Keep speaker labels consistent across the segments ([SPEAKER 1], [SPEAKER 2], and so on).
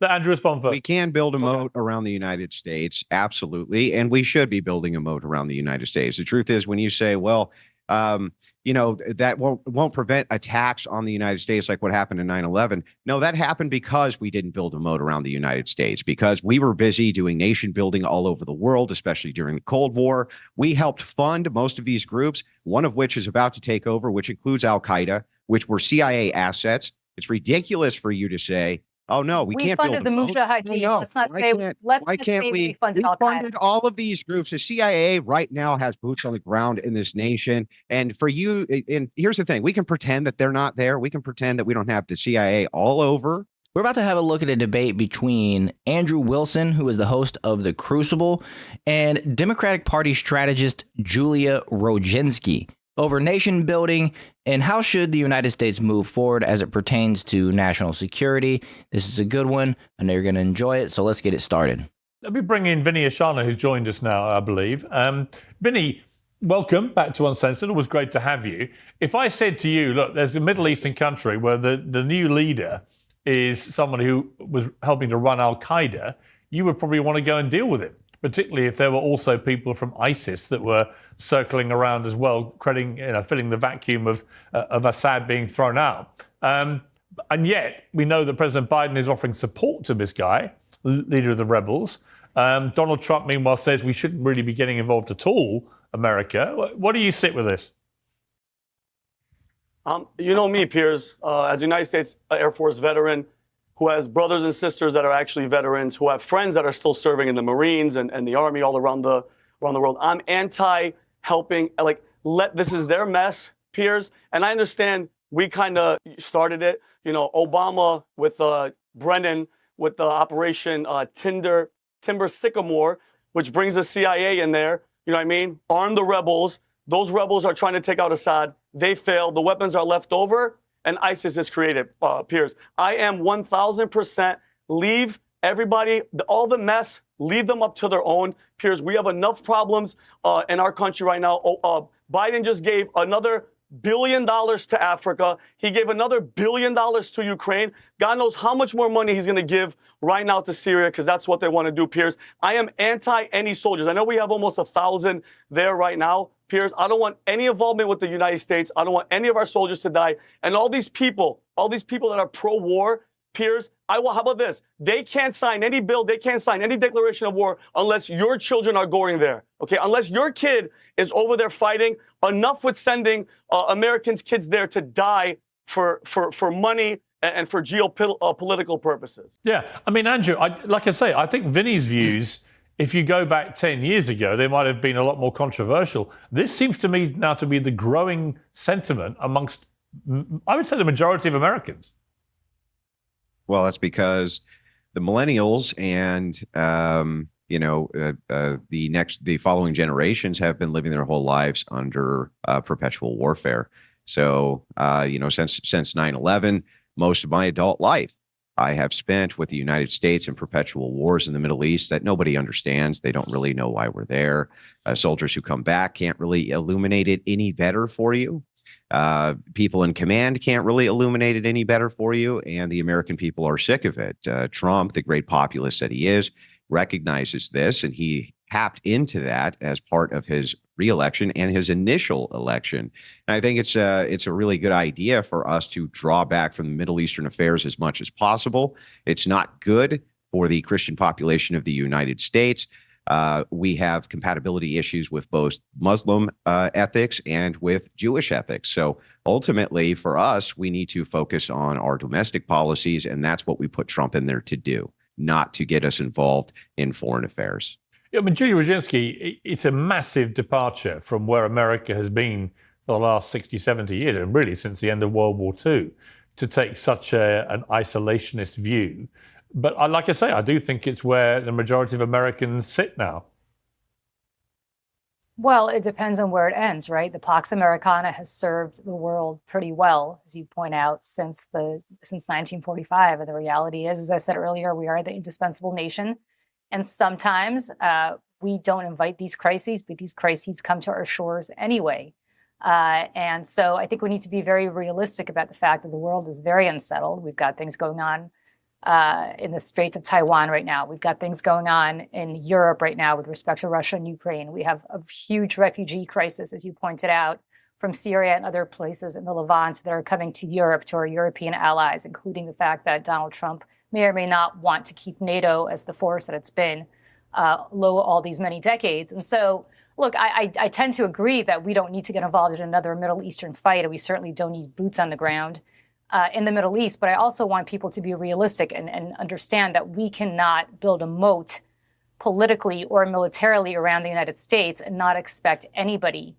[SPEAKER 1] Let Andrew respond first.
[SPEAKER 2] We can build a moat around the United States, absolutely, and we should be building a moat around the United States. The truth is, when you say, well, that won't prevent attacks on the United States like what happened in 9/11. No, that happened because we didn't build a moat around the United States, because we were busy doing nation building all over the world, especially during the Cold War. We helped fund most of these groups, one of which is about to take over, which includes Al-Qaeda, which were CIA assets. It's ridiculous for you to say, oh, no, we can't
[SPEAKER 3] funded the Mujahideen.
[SPEAKER 2] No,
[SPEAKER 3] let's not say we funded Al-Qaeda.
[SPEAKER 2] Funded all of these groups. The CIA right now has boots on the ground in this nation. And for you, and here's the thing, we can pretend that they're not there. We can pretend that we don't have the CIA all over.
[SPEAKER 4] We're about to have a look at a debate between Andrew Wilson, who is the host of The Crucible, and Democratic Party strategist Julia Roginsky over nation building and how should the United States move forward as it pertains to national security. This is a good one. I know you're going to enjoy it, so let's get it started.
[SPEAKER 1] Let me bring in Vinnie Oshana, who's joined us now, I believe. Vinnie, welcome back to Uncensored. It was great to have you. If I said to you, look, there's a Middle Eastern country where the new leader is someone who was helping to run Al-Qaeda, you would probably want to go and deal with it, particularly if there were also people from ISIS that were circling around as well, filling the vacuum of Assad being thrown out. And yet, we know that President Biden is offering support to this guy, leader of the rebels. Donald Trump, meanwhile, says we shouldn't really be getting involved at all, America. What do you sit with this?
[SPEAKER 5] You know me, Piers, as a United States Air Force veteran, who has brothers and sisters that are actually veterans, who have friends that are still serving in the Marines and the Army all around the world. I'm anti-helping, this is their mess, Piers. And I understand we kind of started it. You know, Obama with Brennan with the Operation Timber Sycamore, which brings the CIA in there. You know what I mean? Arm the rebels. Those rebels are trying to take out Assad. They failed. The weapons are left over. And ISIS is created, Piers. I am 1,000% leave everybody, all the mess, leave them up to their own. Piers, we have enough problems in our country right now. Biden just gave another $1 billion to Africa. He gave another $1 billion to Ukraine. God knows how much more money he's going to give right now to Syria, because that's what they want to do, Piers. I am anti any soldiers. I know we have almost 1,000 there right now, Piers. I don't want any involvement with the United States. I don't want any of our soldiers to die. And all these people that are pro-war, Piers, how about this? They can't sign any bill, they can't sign any declaration of war unless your children are going there, okay? Unless your kid is over there fighting. Enough with sending Americans' kids there to die for money and for geopolitical purposes.
[SPEAKER 1] Yeah, I mean, Andrew, I think Vinnie's views, if you go back 10 years ago, they might have been a lot more controversial. This seems to me now to be the growing sentiment amongst, I would say, the majority of Americans.
[SPEAKER 2] Well, that's because the millennials and the following generations have been living their whole lives under perpetual warfare. So since 9/11, most of my adult life I have spent with the United States in perpetual wars in the Middle East that nobody understands. They don't really know why we're there. Soldiers who come back can't really illuminate it any better for you. People in command can't really illuminate it any better for you. And the American people are sick of it. Trump, the great populist that he is, recognizes this, and he tapped into that as part of his reelection and his initial election. And I think it's a really good idea for us to draw back from the Middle Eastern affairs as much as possible. It's not good for the Christian population of the United States. We have compatibility issues with both Muslim ethics and with Jewish ethics. So ultimately, for us, we need to focus on our domestic policies, and that's what we put Trump in there to do, not to get us involved in foreign affairs.
[SPEAKER 1] I mean, Julia Roginsky, it's a massive departure from where America has been for the last 60, 70 years, and really since the end of World War II, to take such an isolationist view. But like I say, I do think it's where the majority of Americans sit now.
[SPEAKER 3] Well, it depends on where it ends, right? The Pax Americana has served the world pretty well, as you point out, since 1945. And the reality is, as I said earlier, we are the indispensable nation. And sometimes we don't invite these crises, but these crises come to our shores anyway. And so I think we need to be very realistic about the fact that the world is very unsettled. We've got things going on in the Straits of Taiwan right now. We've got things going on in Europe right now with respect to Russia and Ukraine. We have a huge refugee crisis, as you pointed out, from Syria and other places in the Levant that are coming to Europe, to our European allies, including the fact that Donald Trump may or may not want to keep NATO as the force that it's been low all these many decades. And so, look, I tend to agree that we don't need to get involved in another Middle Eastern fight, and we certainly don't need boots on the ground in the Middle East. But I also want people to be realistic and understand that we cannot build a moat politically or militarily around the United States and not expect anybody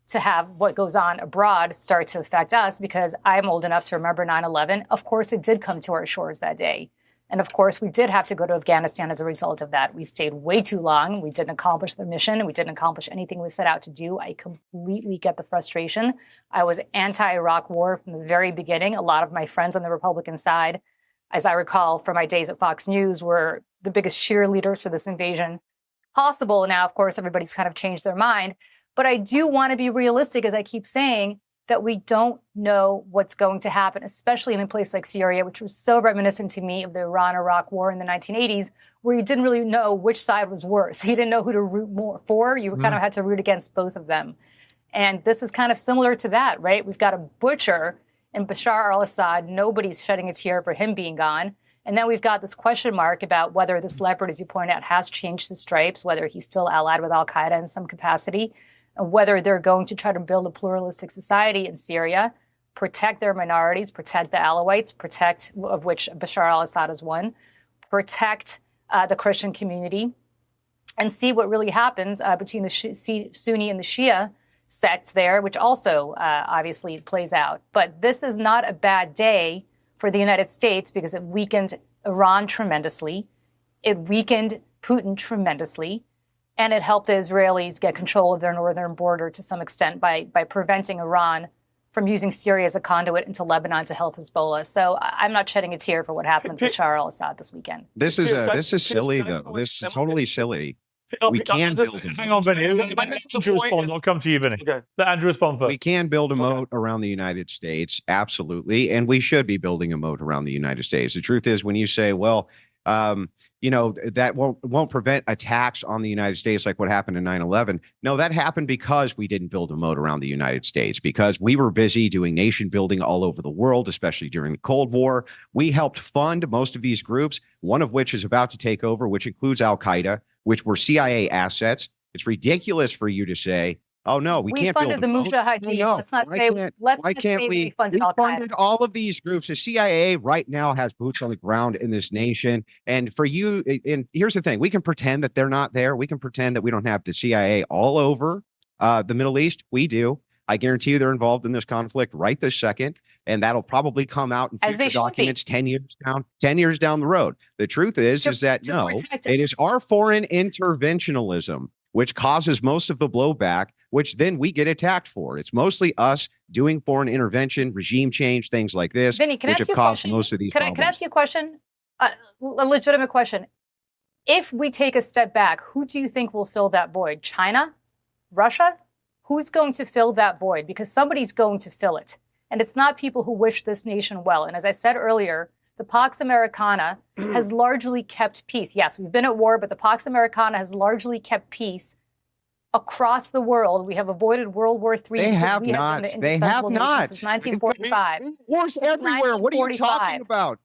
[SPEAKER 3] to have what goes on abroad start to affect us, because I'm old enough to remember 9/11. Of course, it did come to our shores that day. And of course, we did have to go to Afghanistan as a result of that. We stayed way too long. We didn't accomplish the mission, and we didn't accomplish anything we set out to do. I completely get the frustration. I was anti-Iraq war from the very beginning. A lot of my friends on the Republican side, as I recall from my days at Fox News, were the biggest cheerleaders for this invasion possible. Now, of course, everybody's kind of changed their mind. But I do want to be realistic, as I keep saying, that we don't know what's going to happen, especially in a place like Syria, which was so reminiscent to me of the Iran-Iraq war in the 1980s, where you didn't really know which side was worse. You didn't know who to root more for. You kind of had to root against both of them. And this is kind of similar to that, right? We've got a butcher in Bashar al-Assad. Nobody's shedding a tear for him being gone. And then we've got this question mark about whether this leopard, as you point out, has changed his stripes, whether he's still allied with Al-Qaeda in some capacity, and whether they're going to try to build a pluralistic society in Syria, protect their minorities, protect the Alawites, protect, of which Bashar al-Assad is one, protect the Christian community, and see what really happens between the Sunni and the Shia sects there, which also obviously plays out. But this is not a bad day for the United States, because it weakened Iran tremendously. It weakened Putin tremendously. And it helped the Israelis get control of their northern border to some extent by preventing Iran from using Syria as a conduit into Lebanon to help Hezbollah. So I'm not shedding a tear for what happened with Bashar al-Assad this weekend.
[SPEAKER 2] This is silly, though. This is totally silly. We can build a moat.
[SPEAKER 1] Hang on, Vinny. Let Andrew respond. I'll come to you, Vinny.
[SPEAKER 5] Okay.
[SPEAKER 1] Let Andrew respond first.
[SPEAKER 2] We can build a moat around the United States, absolutely, and we should be building a moat around the United States. The truth is, when you say, well, that won't prevent attacks on the United States like what happened in 9/11. No, that happened because we didn't build a moat around the United States, because we were busy doing nation building all over the world, especially during the Cold War. We helped fund most of these groups, one of which is about to take over, which includes Al-Qaeda, which were CIA assets. It's ridiculous for you to say, oh, no, we can't build
[SPEAKER 3] funded the Mujahideen.
[SPEAKER 2] No,
[SPEAKER 3] Let's not say we funded Al-Qaeda.
[SPEAKER 2] Funded all of these groups. The CIA right now has boots on the ground in this nation. And for you, and here's the thing, we can pretend that they're not there. We can pretend that we don't have the CIA all over the Middle East. We do. I guarantee you they're involved in this conflict right this second. And that'll probably come out in future documents 10 years down the road. The truth is that no, it is our foreign interventionism which causes most of the blowback, which then we get attacked for. It's mostly us doing foreign intervention, regime change, things like this,
[SPEAKER 3] Vinny,
[SPEAKER 2] which have caused most of these problems.
[SPEAKER 3] Can I ask you a question? A legitimate question. If we take a step back, who do you think will fill that void? China? Russia? Who's going to fill that void? Because somebody's going to fill it. And it's not people who wish this nation well. And as I said earlier, the Pax Americana has largely kept peace. Yes, we've been at war, but the Pax Americana has largely kept peace across the world. We have avoided World War III.
[SPEAKER 2] They have not. They have not.
[SPEAKER 3] Since 1945.
[SPEAKER 2] Wars everywhere. What are you talking about?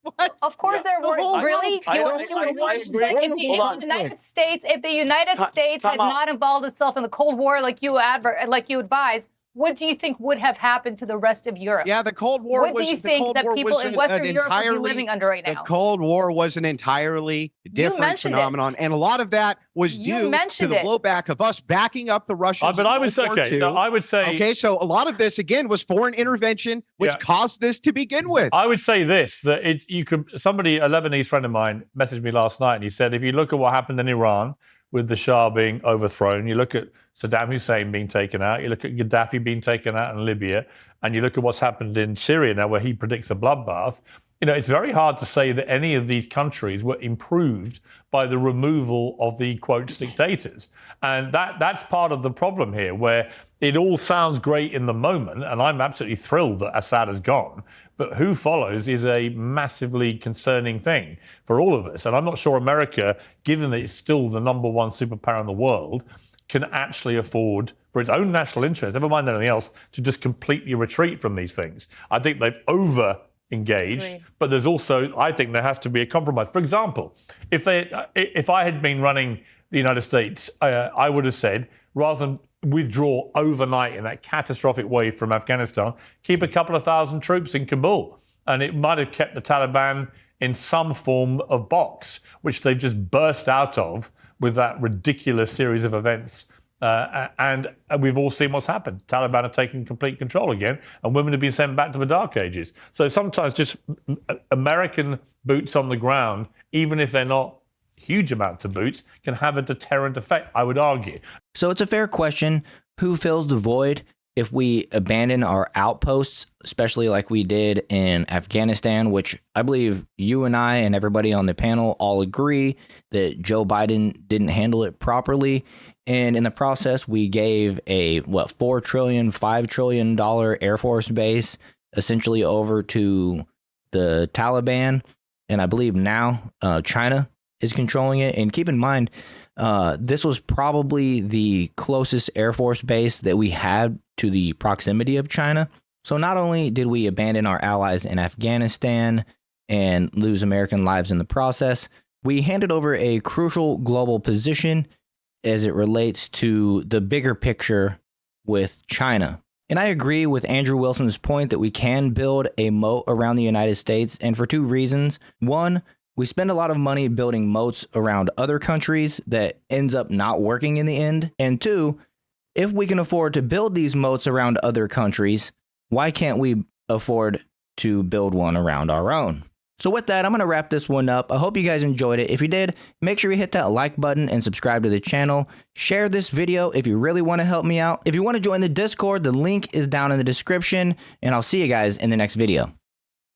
[SPEAKER 2] What?
[SPEAKER 3] Of course there were. Really? Do you want to see what wars like if the United States had not involved itself in the Cold War like you advise, what do you think would have happened to the rest of Europe?
[SPEAKER 2] Yeah, the Cold War
[SPEAKER 3] What do you think that people in Western Europe would be living under right now?
[SPEAKER 2] The Cold War was an entirely different phenomenon. And a lot of that was due to the blowback of us backing up the Russians.
[SPEAKER 1] But I would say, I would say...
[SPEAKER 2] Okay, so a lot of this, again, was foreign intervention, which caused this to begin with.
[SPEAKER 1] I would say this, that a Lebanese friend of mine messaged me last night, and he said, if you look at what happened in Iran, with the Shah being overthrown, you look at Saddam Hussein being taken out, you look at Gaddafi being taken out in Libya, and you look at what's happened in Syria now, where he predicts a bloodbath. it's very hard to say that any of these countries were improved by the removal of the, quote, dictators. And that's part of the problem here, where it all sounds great in the moment, and I'm absolutely thrilled that Assad has gone, but who follows is a massively concerning thing for all of us. And I'm not sure America, given that it's still the number one superpower in the world, can actually afford, for its own national interest, never mind anything else, to just completely retreat from these things. I think they've over-engaged, but there's also, I think there has to be a compromise. For example, if I had been running the United States, I would have said, rather than withdraw overnight in that catastrophic way from Afghanistan, keep a couple of thousand troops in Kabul. And it might have kept the Taliban in some form of box, which they've just burst out of with that ridiculous series of events. And we've all seen what's happened. Taliban are taking complete control again, and women have been sent back to the dark ages. So sometimes just American boots on the ground, even if they're not huge amounts of boots, can have a deterrent effect, I would argue.
[SPEAKER 4] So it's a fair question. Who fills the void if we abandon our outposts, especially like we did in Afghanistan, which I believe you and I and everybody on the panel all agree that Joe Biden didn't handle it properly. And in the process, we gave a, $4 trillion, $5 trillion Air Force base essentially over to the Taliban. And I believe now China is controlling it. And keep in mind, this was probably the closest Air Force base that we had to the proximity of China. So not only did we abandon our allies in Afghanistan and lose American lives in the process, we handed over a crucial global position as it relates to the bigger picture with China. And I agree with Andrew Wilson's point that we can build a moat around the United States, and for two reasons. One, we spend a lot of money building moats around other countries that ends up not working in the end. And two, if we can afford to build these moats around other countries, why can't we afford to build one around our own? So with that, I'm going to wrap this one up. I hope you guys enjoyed it. If you did, make sure you hit that like button and subscribe to the channel. Share this video if you really want to help me out. If you want to join the Discord, the link is down in the description, and I'll see you guys in the next video.